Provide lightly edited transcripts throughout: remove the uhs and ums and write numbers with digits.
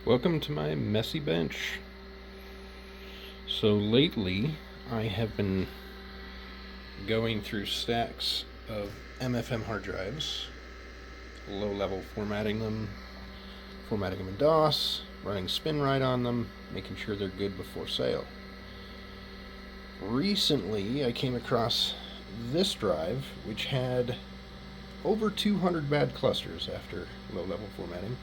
Welcome to my messy bench. So lately I have been going through stacks of MFM hard drives, low level formatting them in DOS, running SpinRite on them, making sure they're good before sale. Recently I came across this drive which had over 200 bad clusters after low level formatting.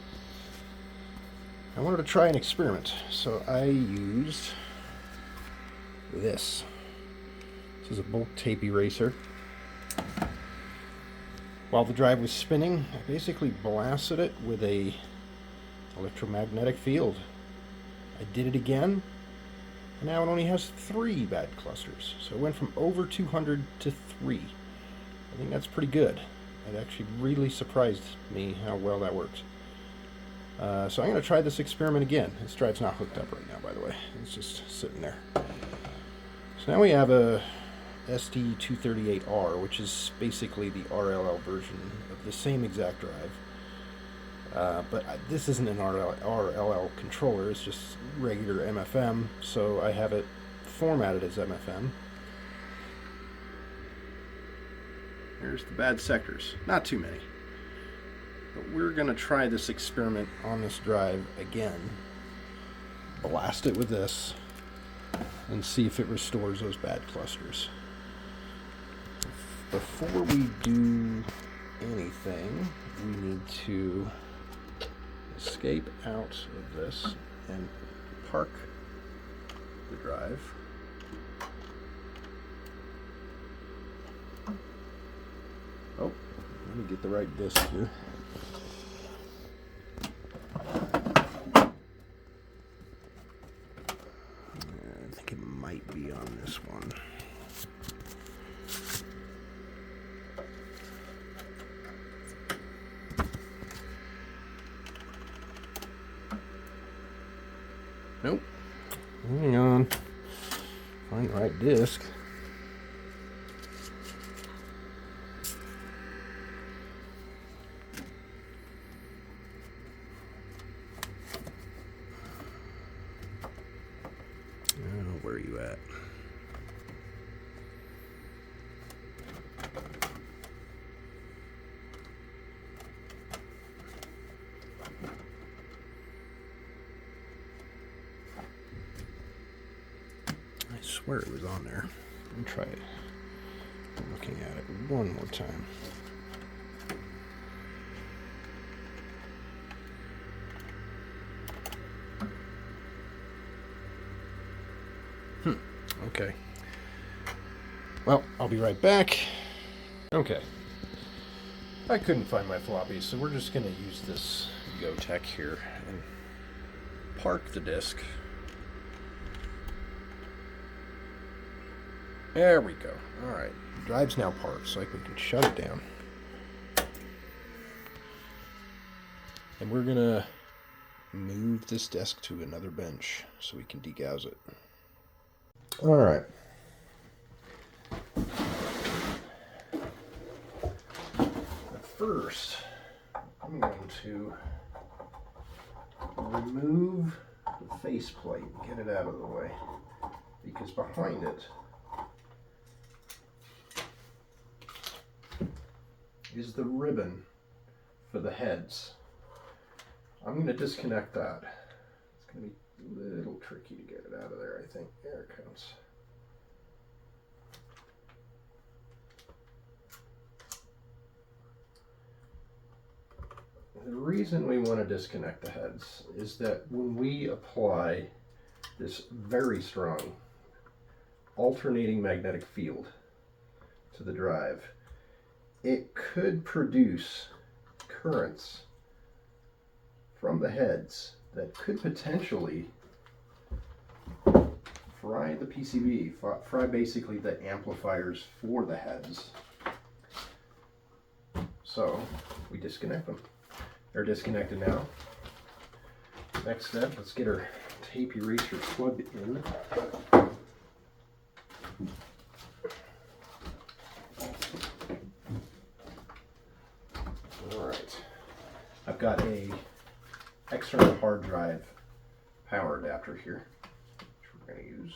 I wanted to try an experiment, so I used this. This is a bulk tape eraser. While the drive was spinning, I basically blasted it with a electromagnetic field. I did it again, and now it only has 3 bad clusters. So it went from over 200 to 3. I think that's pretty good. It actually really surprised me how well that works. So I'm going to try this experiment again. This drive's not hooked up right now, by the way. It's just sitting there. So now we have a SD238R, which is basically the RLL version of the same exact drive. But this isn't an RLL controller, it's just regular MFM, so I have it formatted as MFM. Here's the bad sectors. Not too many. But we're going to try this experiment on this drive again. Blast it with this and see if it restores those bad clusters. Before we do anything, we need to escape out of this and park the drive. Oh, let me get the right disk here. I think it might be on this one. Nope. Hang on. Find the right disk. Where are you at? I swear it was on there. Let me try it. I'm looking at it one more time. Okay. Well, I'll be right back. Okay. I couldn't find my floppy, so we're just going to use this GoTech here and park the disk. There we go. Alright. The drive's now parked, so we can shut it down. And we're going to move this desk to another bench so we can degauss it. Alright. First, I'm going to remove the faceplate and get it out of the way, because behind it is the ribbon for the heads. I'm going to disconnect that. It's going to be a little tricky to get it out of there, I think. There it comes. The reason we want to disconnect the heads is that when we apply this very strong alternating magnetic field to the drive, it could produce currents from the heads that could potentially fry the PCB, fry basically the amplifiers for the heads. So we disconnect them. They're disconnected now. Next step, let's get our tape eraser plugged in. Alright. I've got a external hard drive power adapter here, which we're going to use.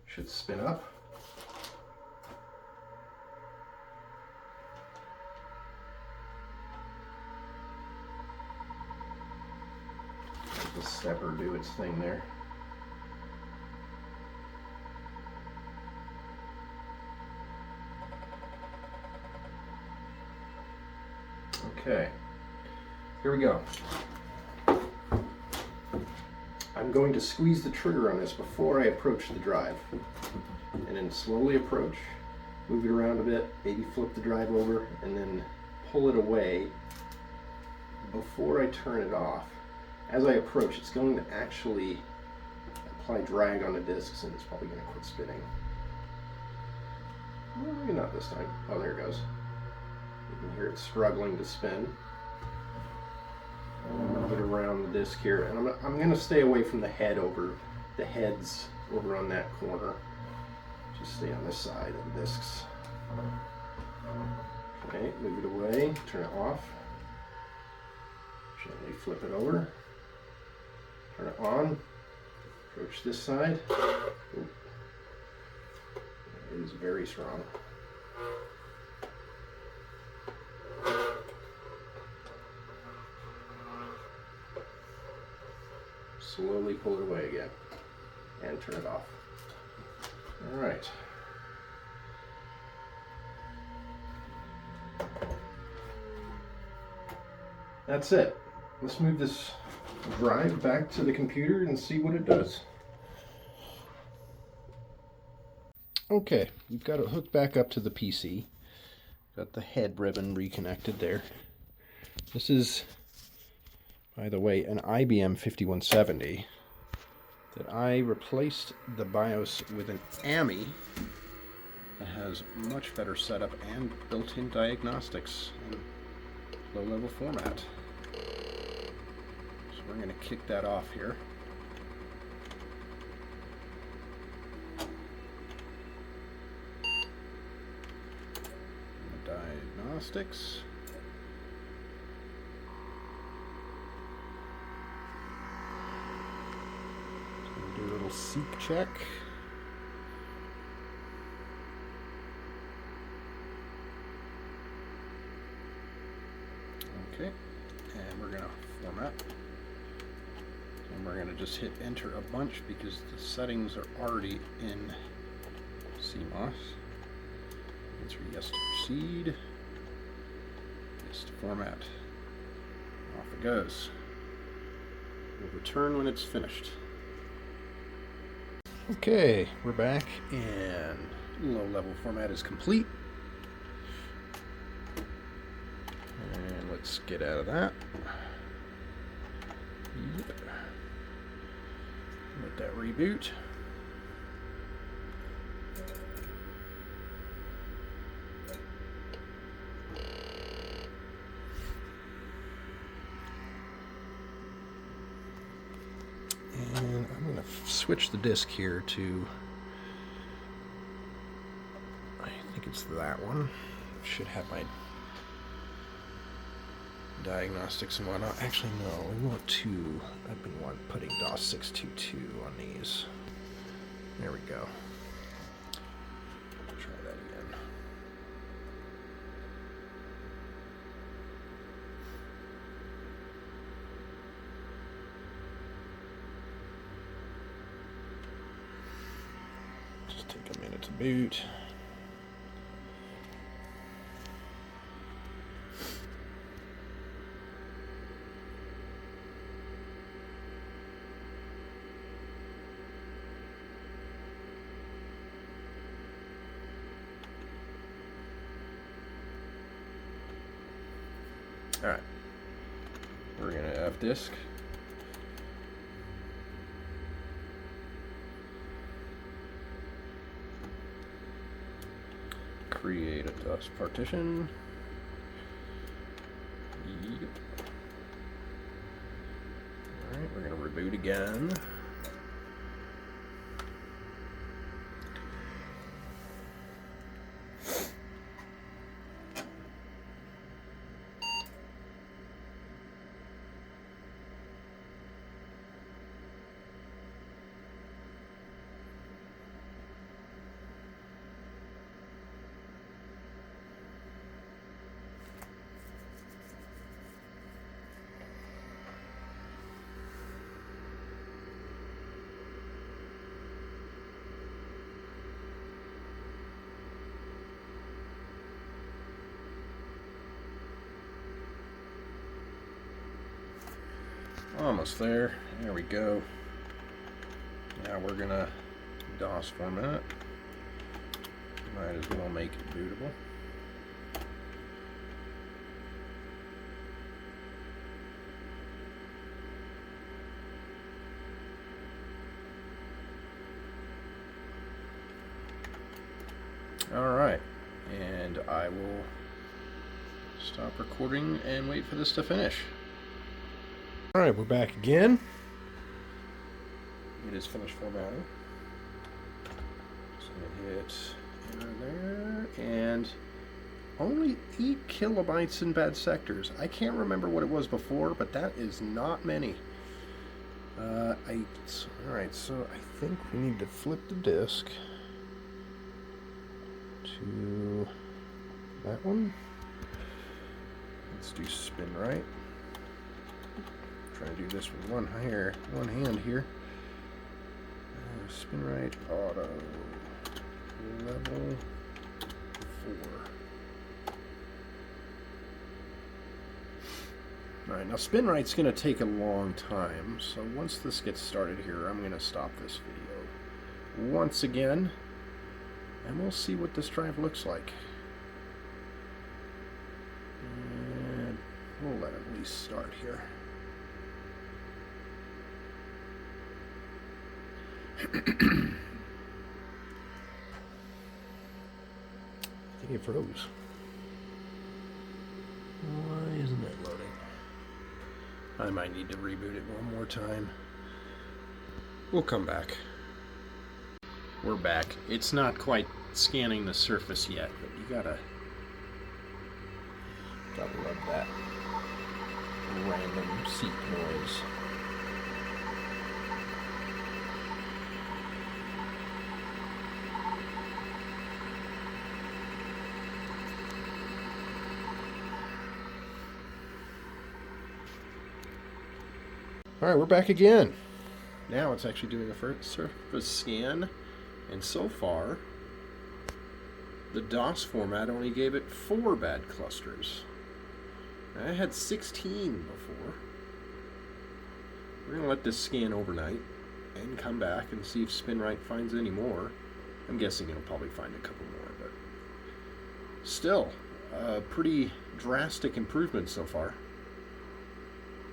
Should spin up. Let the stepper do its thing there. Okay, here we go. I'm going to squeeze the trigger on this before I approach the drive. And then slowly approach, move it around a bit, maybe flip the drive over, and then pull it away before I turn it off. As I approach, it's going to actually apply drag on the discs, and it's probably going to quit spinning. Well, maybe not this time. Oh, there it goes. You can hear it struggling to spin. Move it around the disc here, and I'm going to stay away from the heads over on that corner. Just stay on this side of the discs. Okay, move it away, turn it off. Gently flip it over. Turn it on. Approach this side. Oop. It is very strong. Slowly pull it away again and turn it off. All right. That's it. Let's move this drive back to the computer and see what it does. Okay, we've got it hooked back up to the PC. Got the head ribbon reconnected there. This is, by the way, an IBM 5170 that I replaced the BIOS with an AMI that has much better setup and built-in diagnostics and low-level format. So we're going to kick that off here. Diagnostics. Do a little seek check. Okay, and we're going to format. And we're going to just hit enter a bunch because the settings are already in CMOS. Answer yes to proceed. Yes to format. Off it goes. We'll return when it's finished. Okay, we're back and low-level format is complete. And let's get out of that. Yep. Let that reboot. And I'm going to switch the disk here to, I think it's that one. Should have my diagnostics and whatnot. Actually, no, we want two. I've been putting DOS 622 on these. There we go. Try that again. Just take a minute to boot. Alright, we're going to F-disk. Create a DOS partition. Yep. Alright, we're going to reboot again. Almost there. There we go. Now we're gonna DOS format. Might as well make it bootable. Alright, and I will stop recording and wait for this to finish. Alright, we're back again. It is finished formatting. Just gonna hit enter there, and only 8 kilobytes in bad sectors. I can't remember what it was before, but that is not many. 8. Alright, so I think we need to flip the disk to that one. Let's do spin right. Try to do this with one hand here. Spin right, auto, level 4. Alright, now spin right's going to take a long time, so once this gets started here, I'm going to stop this video once again, and we'll see what this drive looks like. And we'll let it at least start here. I think it froze. Why isn't it loading? I might need to reboot it one more time. We'll come back. We're back. It's not quite scanning the surface yet, but you gotta love that random seat noise. Alright, we're back again. Now it's actually doing a first surface scan, and so far the DOS format only gave it 4 bad clusters. I had 16 before. We're going to let this scan overnight and come back and see if SpinRite finds any more. I'm guessing it'll probably find a couple more, but still, a pretty drastic improvement so far.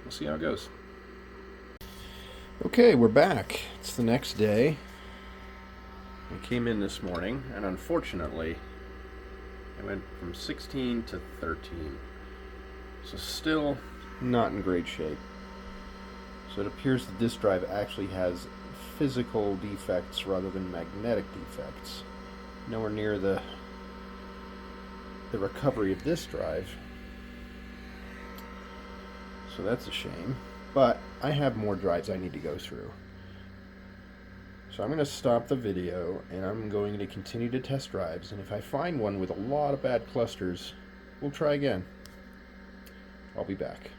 We'll see how it goes. Okay, we're back. It's the next day. I came in this morning, and unfortunately, I went from 16 to 13. So still not in great shape. So it appears the disk drive actually has physical defects rather than magnetic defects. Nowhere near the recovery of this drive. So that's a shame. But I have more drives I need to go through. So I'm going to stop the video and I'm going to continue to test drives, and if I find one with a lot of bad clusters, we'll try again. I'll be back.